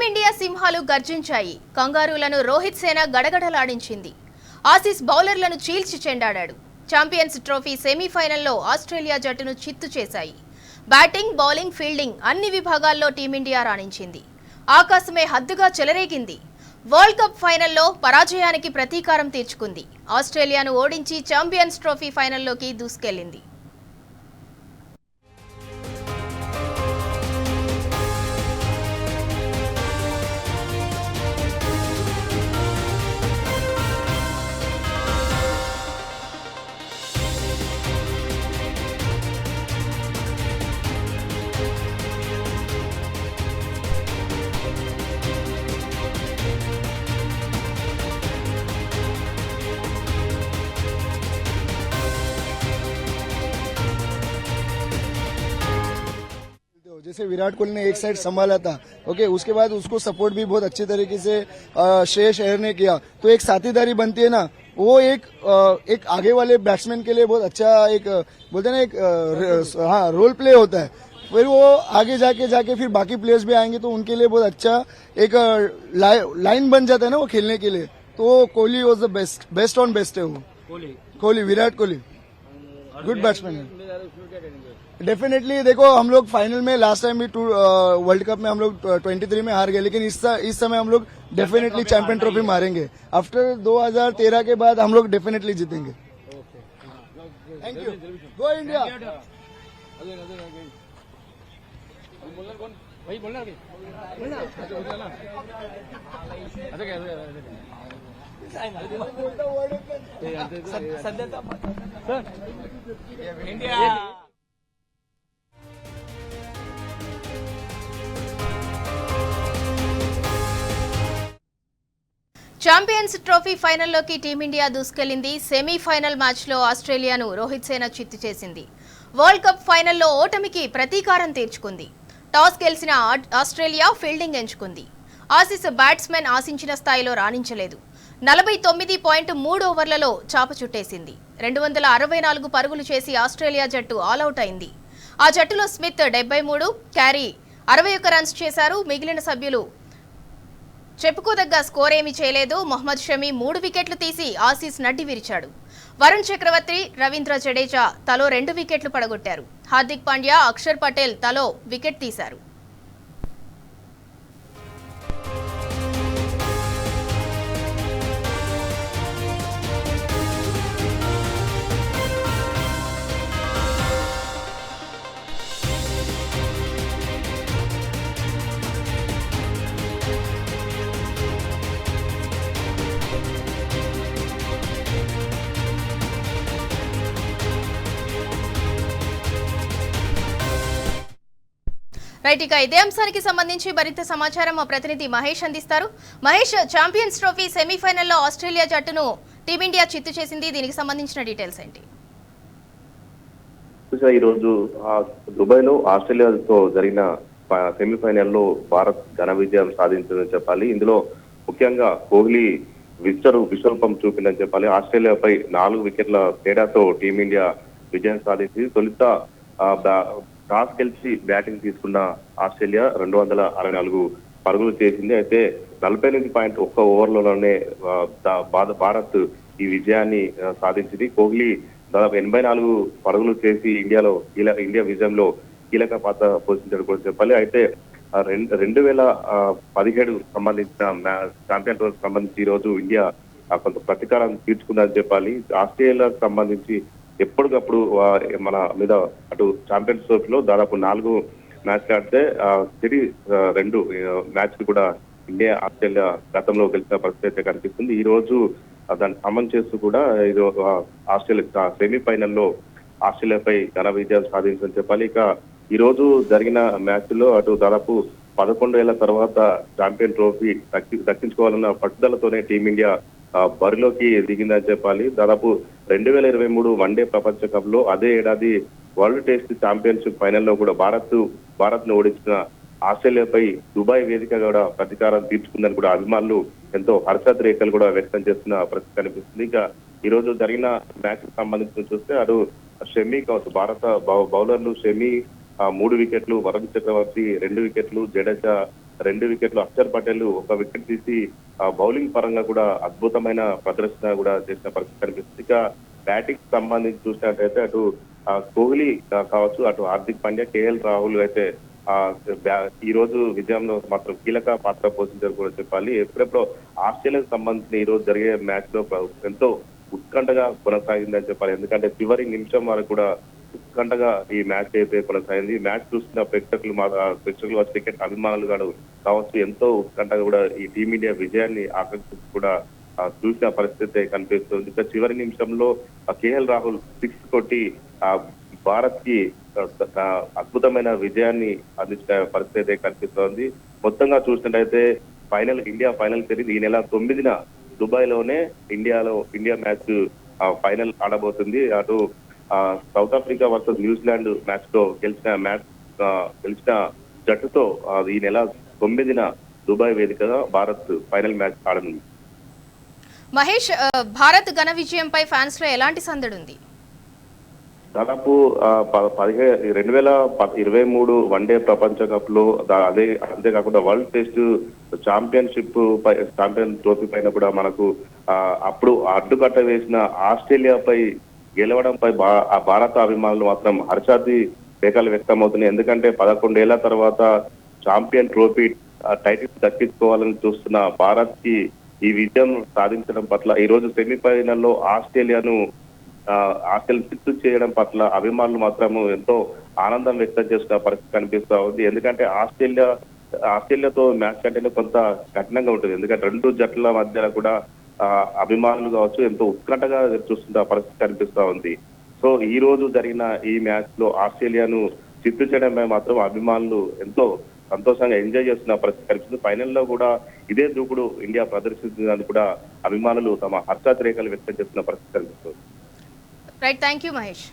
Team India సింహాలు గర్జించాయి. కంగారూలను రోహిత్ సేన గడగడలాడించింది. Aussies బౌలర్లను చీల్చి చెండాడాడు. ఛాంపియన్స్ ట్రోఫీ సెమీఫైనల్లో ఆస్ట్రేలియా జట్టును చిత్తు చేశాయి. బ్యాటింగ్, బౌలింగ్, ఫీల్డింగ్ అన్ని విభాగాల్లో టీమిండియా రాణించింది. ఆకాశమే హద్దుగా చెలరేగింది. వరల్డ్ కప్ ఫైనల్లో పరాజయానికి ప్రతీకారం తీర్చుకుంది. ఆస్ట్రేలియాను ఓడించి ఛాంపియన్స్ ట్రోఫీ ఫైనల్లోకి దూసుకెళ్లింది. जैसे विराट कोहली ने एक साइड संभाला था, ओके, उसके बाद उसको सपोर्ट भी बहुत अच्छे तरीके से श्रेयस अय्यर ने किया, तो एक साथीदारी बनती है ना, वो एक आगे वाले बैट्समैन के लिए बहुत अच्छा एक बोलते हैं ना एक हाँ रोल प्ले होता है। फिर वो आगे जाके फिर बाकी प्लेयर्स भी आएंगे तो उनके लिए बहुत अच्छा एक लाइन बन जाता है ना वो खेलने के लिए। तो Kohli was the best on best है वो कोहली विराट कोहली गुड बैट्समैन है डेफिनेटली। देखो हम लोग फाइनल में लास्ट टाइम भी वर्ल्ड कप में हम लोग 23 में हार गए, लेकिन इस समय हम लोग डेफिनेटली चैंपियन ट्रॉफी मारेंगे। आफ्टर 2013 के बाद हम लोग डेफिनेटली जीतेंगे। Thank you, go India. Champions Trophy ఫైనల్లోకి టీమిండియా దూసుకెళ్లింది. సెమీఫైనల్ మ్యాచ్లో ఆస్ట్రేలియాను రోహిత్ సేన చిత్తు చేసింది. వరల్డ్ కప్ ఫైనల్లో ఓటమికి ప్రతీకారం తీర్చుకుంది. టాస్ గెలిచిన ఆస్ట్రేలియా ఫీల్డింగ్ ఎంచుకుంది. ఆసీస్ బ్యాట్స్మెన్ ఆశించిన స్థాయిలో రాణించలేదు. 49.3 ఓవర్లలో చాప చుట్టేసింది. 264 పరుగులు చేసి ఆస్ట్రేలియా జట్టు ఆలౌట్ అయింది. ఆ జట్టులో స్మిత్ 73, క్యారీ 61 రన్స్ చేశారు. మిగిలిన సభ్యులు చెప్పుకోదగ్గ స్కోర్ ఏమీ చేయలేదు. మొహమ్మద్ షమి 3 వికెట్లు తీసి ఆసీస్ నడ్డి విరిచాడు. వరుణ్ చక్రవర్తి, రవీంద్ర జడేజా తలో 2 వికెట్లు పడగొట్టారు. హార్దిక్ పాండ్యా, అక్షర్ పటేల్ తలో వికెట్ తీశారు. రైట్, ఇక ఇదే అంశానికి సంబంధించి మరింత సమాచారం మా ప్రతినిధి మహేష్ అందిస్తారు. మహేష్, ఛాంపియన్స్ ట్రోఫీ సెమీఫైనల్లో ఆస్ట్రేలియా జట్టును టీమిండియా చిత్తు చేసింది. దీనికి సంబంధించిన డీటెయిల్స్ ఏంటి? ఈ రోజు దుబాయ్ లో ఆస్ట్రేలియాతో జరిగిన సెమీఫైనల్లో భారత్ ఘన విజయం సాధించిందని చెప్పాలి. ఇందులో ముఖ్యంగా కోహ్లీ విశ్వరూపం చూపిందని చెప్పాలి. ఆస్ట్రేలియాపై 4 వికెట్ల తేడాతో టీమిండియా విజయం సాధించి తొలుత టాస్ గెలిచి బ్యాటింగ్ తీసుకున్న ఆస్ట్రేలియా 264 పరుగులు చేసింది. అయితే 48.1 ఓవర్లలోనే భారత్ ఈ విజయాన్ని సాధించింది. కోహ్లీ దాదాపు 84 పరుగులు చేసి ఇండియా విజయంలో కీలక పాత్ర పోషించాడు కూడా చెప్పాలి. అయితే 2017 సంబంధించిన ఛాంపియన్ ట్రోఫీకి సంబంధించి ఈ రోజు ఇండియా కొంత ప్రతీకారం తీర్చుకుందని చెప్పాలి. ఆస్ట్రేలియాకు సంబంధించి ఎప్పటికప్పుడు మన మీద అటు ఛాంపియన్స్ ట్రోఫీలో దాదాపు 4 మ్యాచ్లు ఆడితే సిరీస్ 2 మ్యాచ్లు కూడా ఇండియా ఆస్ట్రేలియా గతంలో గెలిచిన పరిస్థితి అయితే కనిపిస్తుంది. ఈ రోజు దాన్ని సమన్ చేస్తూ కూడా ఇది ఆస్ట్రేలియా సెమీఫైనల్లో ఆస్ట్రేలియాపై ఘన విజయం సాధించని చెప్పాలి. ఇక ఈ రోజు జరిగిన మ్యాచ్ లో అటు దాదాపు 11 ఏళ్ల తర్వాత ఛాంపియన్ ట్రోఫీ దక్కించుకోవాలన్న పట్టుదలతోనే టీమిండియా బరిలోకి దిగిందని చెప్పాలి. దాదాపు 2023 వన్డే ప్రపంచ కప్ లో అదే ఏడాది వరల్డ్ టెస్ట్ ఛాంపియన్షిప్ ఫైనల్లో కూడా భారత్ ను ఓడించిన ఆస్ట్రేలియాపై దుబాయ్ వేదిక కూడా ప్రతీకారం తీర్చుకుందని కూడా అభిమానులు ఎంతో హర్షాత్ రేఖలు కూడా వ్యక్తం చేస్తున్న పరిస్థితి కనిపిస్తుంది. ఇక ఈ రోజు జరిగిన మ్యాచ్ కి సంబంధించి చూస్తే అటు షమి కావచ్చు, భారత బౌలర్లు షమి 3 వికెట్లు, వరుణ్ చక్రవర్తి 2 వికెట్లు, జడేజా 2 వికెట్లు, అక్షర్ పటేల్ 1 వికెట్ తీసి బౌలింగ్ పరంగా కూడా అద్భుతమైన ప్రదర్శన కూడా చేసిన పరిస్థితి కనిపిస్తుంది. ఇక బ్యాటింగ్ సంబంధించి చూసినట్టయితే అటు కోహ్లీ కావచ్చు, అటు హార్దిక్ పాండ్యా, కేఎల్ రాహుల్ అయితే ఈ రోజు విజయంలో మాత్రం కీలక పాత్ర పోషించారు కూడా చెప్పాలి. ఎప్పుడెప్పుడో ఆస్ట్రేలియాకు సంబంధించిన ఈ రోజు జరిగే మ్యాచ్ లో ఎంతో ఉత్కంఠగా కొనసాగిందని చెప్పాలి. ఎందుకంటే చివరి నిమిషం వరకు కూడా ఉత్కంఠగా ఈ మ్యాచ్ అయితే కొనసాగింది. ఈ మ్యాచ్ చూస్తున్న ప్రేక్షకులు క్రికెట్ అభిమానులు కావచ్చు ఎంతో ఉత్కంఠగా కూడా ఈ టీమిండియా విజయాన్ని ఆకర్షించి కూడా చూసిన పరిస్థితి కనిపిస్తుంది. ఇక చివరి నిమిషంలో కేఎల్ రాహుల్ 6 కొట్టి భారత్ కి అద్భుతమైన విజయాన్ని అందించిన పరిస్థితి కనిపిస్తోంది. మొత్తంగా చూసినట్టయితే ఇండియా ఫైనల్ సిరీస్ ఈ నెల 9న దుబాయ్ లోనే ఇండియా మ్యాచ్ ఫైనల్ ఆడబోతుంది. అటు south Africa versus New Zealand match లో గెలిచిన జట్టుతో ఈ నెల 9న దుబాయ్ వేదికగా భారత్ ఫైనల్ మ్యాచ్ ఆడనుంది. మహేష్, భారత్ ఘన విజయంపై ఫ్యాన్స్ లో ఎలాంటి సందడి ఉంది? దాదాపు 2023 వన్డే ప్రపంచ కప్ లో అంతేకాకుండా వరల్డ్ టెస్ట్ ఛాంపియన్ ట్రోఫీ పైన కూడా మనకు అప్పుడు అడ్డుకట్ట వేసిన ఆస్ట్రేలియాపై గెలవడంపై భారత అభిమానులు మాత్రం హర్షాది రేఖలు వ్యక్తమవుతున్నాయి. ఎందుకంటే 11 ఏళ్ల తర్వాత ఛాంపియన్ ట్రోఫీ టైటిల్ దక్కించుకోవాలని చూస్తున్న భారత్ కి ఈ విజయం సాధించడం పట్ల ఈ రోజు సెమీఫైనల్లో ఆస్ట్రేలియాను చిత్తు చేయడం పట్ల అభిమానులు మాత్రము ఎంతో ఆనందం వ్యక్తం చేస్తున్న పరిస్థితి కనిపిస్తా ఉంది. ఎందుకంటే ఆస్ట్రేలియాతో మ్యాచ్ అంటేనే కొంత కఠినంగా ఉంటుంది. ఎందుకంటే 2 జట్ల మధ్య కూడా అభిమానులు కావచ్చు ఎంతో ఉత్కంఠగా చూస్తున్న పరిస్థితి కనిపిస్తా ఉంది. సో ఈ రోజు జరిగిన ఈ మ్యాచ్ లో ఆస్ట్రేలియాను చిత్తు చేయడంపై మాత్రం అభిమానులు ఎంతో సంతోషంగా ఎంజాయ్ చేస్తున్న పరిస్థితి కనిపిస్తుంది. ఫైనల్లో కూడా ఇదే దూకుడు ఇండియా ప్రదర్శిస్తుందని కూడా అభిమానులు తమ హర్షాతిరేకాలు వ్యక్తం చేస్తున్న పరిస్థితి కనిపిస్తుంది. Right, thank you Mahesh.